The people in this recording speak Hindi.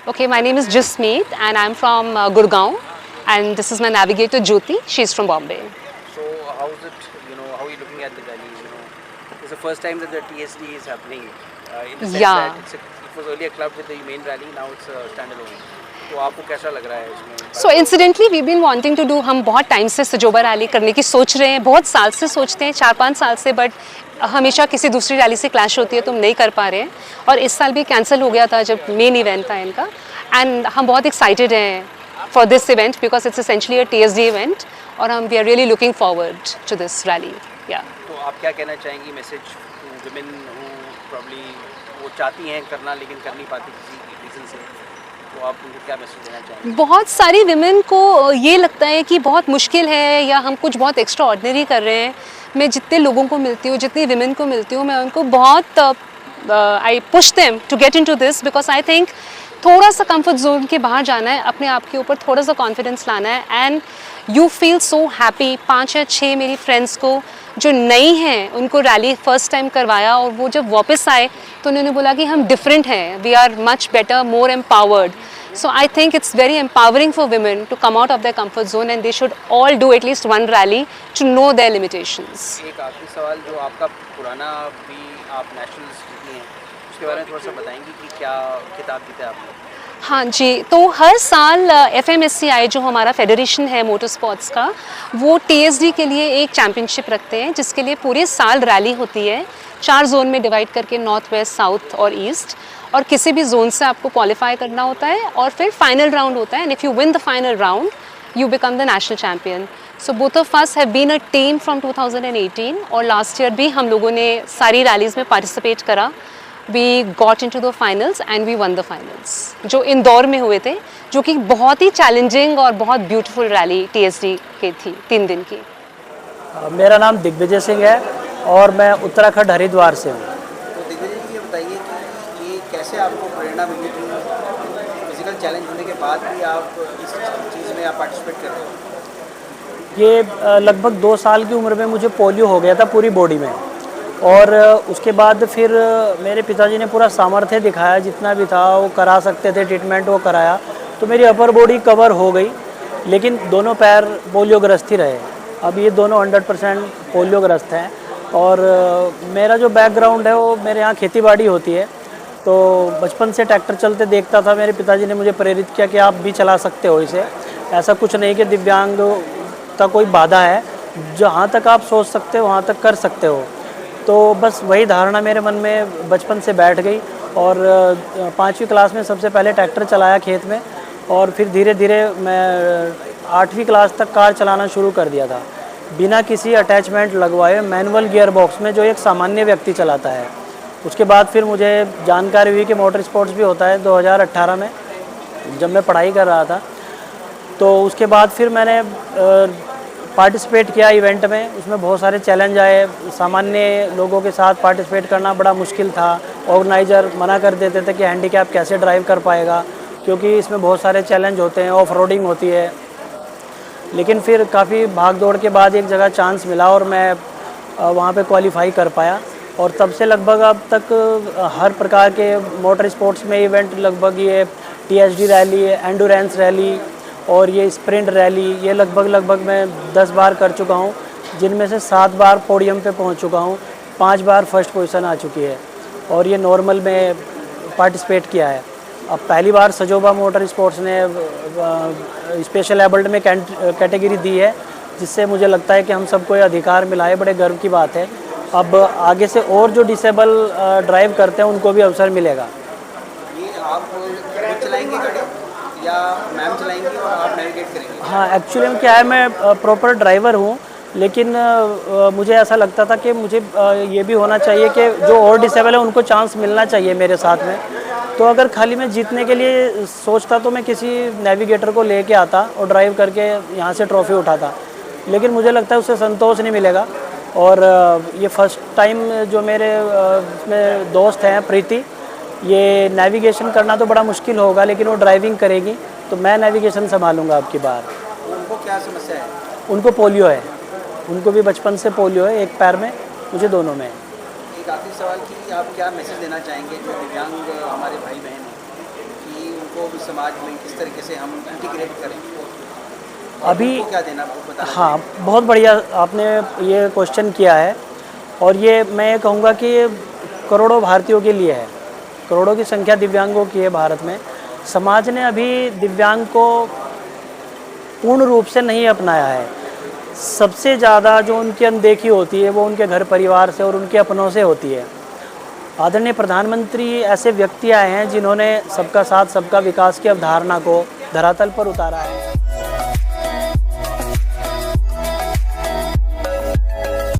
Okay, my name is Jasmeet and I'm from Gurgaon, and this is my navigator Jyoti. She's from Bombay. So how is it, how are you looking at the rally? It's the first time that the TSD is happening. In the sense Yeah. that it was earlier clubbed with the main rally, now it's a standalone. तो आपको कैसा लग रहा है इसमें? So incidentally, we've been wanting to do, हम बहुत टाइम से सजोबा रैली करने की सोच रहे हैं, बहुत साल से सोचते हैं, 4-5 साल से, बट हमेशा किसी दूसरी रैली से क्लैश होती है तो हम नहीं कर पा रहे हैं, और इस साल भी कैंसिल हो गया था जब मेन इवेंट था इनका, एंड हम बहुत एक्साइटेड हैं for this event because it's essentially a TSD event, और हम we are really looking forward to this rally. या तो आप क्या कहना चाहेंगी message to women who probably वो चाहती हैं करना लेकिन कर नहीं पाती किसी रीज़न से, तो आप उनको क्या मैसेज देना चाहेंगे? बहुत सारी विमेन को ये लगता है कि बहुत मुश्किल है या हम कुछ बहुत एक्स्ट्रा ऑर्डिनरी कर रहे हैं. मैं जितने लोगों को मिलती हूँ, जितनी विमेन को मिलती हूँ, मैं उनको बहुत I push them to get into this because I think थोड़ा सा कंफर्ट जोन के बाहर जाना है, अपने आप के ऊपर थोड़ा सा कॉन्फिडेंस लाना है, and you feel so happy. 5 या 6 मेरी फ्रेंड्स को जो नई हैं उनको रैली फर्स्ट टाइम करवाया, और वो जब वापस आए तो उन्होंने बोला कि हम डिफरेंट हैं, we are much better, more empowered. So I think it's very empowering for women to come out of their comfort zone, and they should all do at least one rally to know their limitations. एक आखिरी सवाल, जो आपका पुराना भी आप नेशनल जीती हैं, उसके बारे में थोड़ा सा बताएंगी कि क्या खिताब जीता है आपने? हाँ जी, तो हर साल FMSCI जो हमारा फेडरेशन है मोटर स्पोर्ट्स का, वो TSD के लिए एक चैम्पियनशिप रखते हैं जिसके लिए पूरे साल रैली होती है, 4 जोन में डिवाइड करके, नॉर्थ, वेस्ट, साउथ और ईस्ट, और किसी भी जोन से आपको क्वालिफाई करना होता है, और फिर फाइनल राउंड होता है, and if you win the final round you become the national champion. So both of us have been a team from 2018, और लास्ट ईयर भी हम लोगों ने सारी रैलीज़ में पार्टिसिपेट करा. We got into the finals and we won the finals, जो इंदौर में हुए थे, जो कि बहुत ही चैलेंजिंग और बहुत ब्यूटीफुल रैली TSD की थी, 3 दिन की. मेरा नाम दिग्विजय सिंह है और मैं उत्तराखंड हरिद्वार से हूँ. तो दिग्विजय जी, ये बताइए कि ये कैसे आपको प्रेरणा मिली कि फिजिकल चैलेंज होने के बाद भी आप इस चीज़ में आप पार्टिसिपेट कर रहे हो? ये लगभग 2 साल की उम्र में मुझे पोलियो हो गया था पूरी बॉडी में, और उसके बाद फिर मेरे पिताजी ने पूरा सामर्थ्य दिखाया, जितना भी था वो करा सकते थे, ट्रीटमेंट वो कराया, तो मेरी अपर बॉडी कवर हो गई, लेकिन दोनों पैर पोलियोग्रस्त ही रहे. अब ये दोनों 100% पोलियोग्रस्त हैं. और मेरा जो बैकग्राउंड है वो मेरे यहाँ खेतीबाड़ी होती है, तो बचपन से ट्रैक्टर चलते देखता था. मेरे पिताजी ने मुझे प्रेरित किया कि आप भी चला सकते हो इसे, ऐसा कुछ नहीं कि दिव्यांगता कोई बाधा है, जहाँ तक आप सोच सकते हो वहाँ तक कर सकते हो. तो बस वही धारणा मेरे मन में बचपन से बैठ गई, और 5वीं क्लास में सबसे पहले ट्रैक्टर चलाया खेत में, और फिर धीरे धीरे मैं 8वीं क्लास तक कार चलाना शुरू कर दिया था बिना किसी अटैचमेंट लगवाए, मैनुअल गियर बॉक्स में, जो एक सामान्य व्यक्ति चलाता है। उसके बाद फिर मुझे जानकारी हुई कि मोटर स्पोर्ट्स भी होता है 2018 में, जब मैं पढ़ाई कर रहा था। तो उसके बाद फिर मैंने पार्टिसिपेट किया इवेंट में। उसमें बहुत सारे चैलेंज आए, सामान्य लोगों के साथ पार्टिसिपेट करना बड़ा मुश्किल था। ऑर्गेनाइज़र मना कर देते थे कि हैंडीकैप कैसे ड्राइव कर पाएगा, क्योंकि इसमें बहुत सारे चैलेंज होते हैं, ऑफ रोडिंग होती है। लेकिन फिर काफ़ी भाग दौड़ के बाद एक जगह चांस मिला और मैं वहाँ पे क्वालिफाई कर पाया, और तब से लगभग अब तक हर प्रकार के मोटर स्पोर्ट्स में इवेंट, लगभग ये TSD रैली, एंडोरेंस रैली और ये स्प्रिंट रैली, ये लगभग मैं 10 बार कर चुका हूँ, जिनमें से 7 बार पोडियम पे पहुँच चुका हूँ, 5 बार फर्स्ट पोजीशन आ चुकी है, और ये नॉर्मल में पार्टिसिपेट किया है। अब पहली बार सजोबा मोटर स्पोर्ट्स ने स्पेशल एबल्ड में कैटेगरी दी है, जिससे मुझे लगता है कि हम सबको ये अधिकार मिला है, बड़े गर्व की बात है। अब आगे से और जो डिसेबल ड्राइव करते हैं उनको भी अवसर मिलेगा। ये आप खुद चलाएंगे गाड़ी या मैम चलाएंगी और आप नेविगेट करेंगे? हाँ, एक्चुअली में क्या है, मैं प्रॉपर ड्राइवर हूँ, लेकिन मुझे ऐसा लगता था कि मुझे ये भी होना चाहिए कि जो और डिसेबल है उनको चांस मिलना चाहिए मेरे साथ में। तो अगर खाली मैं जीतने के लिए सोचता तो मैं किसी नेविगेटर को लेके आता और ड्राइव करके यहाँ से ट्रॉफी उठाता, लेकिन मुझे लगता है उससे संतोष नहीं मिलेगा। और ये फर्स्ट टाइम जो मेरे इसमें दोस्त हैं प्रीति, ये नेविगेशन करना तो बड़ा मुश्किल होगा, लेकिन वो ड्राइविंग करेगी, तो मैं नेविगेशन संभालूंगा अब की बार। उनको क्या समस्या है? उनको पोलियो है, उनको भी बचपन से पोलियो है, एक पैर में, मुझे दोनों में। एक आखिरी सवाल कि आप क्या मैसेज देना चाहेंगे जो दिव्यांग हमारे भाई बहन हैं, कि उनको भी समाज में किस तरीके से हम इंटीग्रेट करें? अभी क्या देना वो बताना? हाँ, बहुत बढ़िया आपने ये क्वेश्चन किया है, और ये मैं ये कहूँगा कि ये करोड़ों भारतीयों के लिए है, करोड़ों की संख्या दिव्यांगों की है भारत में। समाज ने अभी दिव्यांग को पूर्ण रूप से नहीं अपनाया है। सबसे ज़्यादा जो उनकी अनदेखी होती है वो उनके घर परिवार से और उनके अपनों से होती है। आदरणीय प्रधानमंत्री ऐसे व्यक्ति आए हैं जिन्होंने सबका साथ सबका विकास की अवधारणा को धरातल पर उतारा है।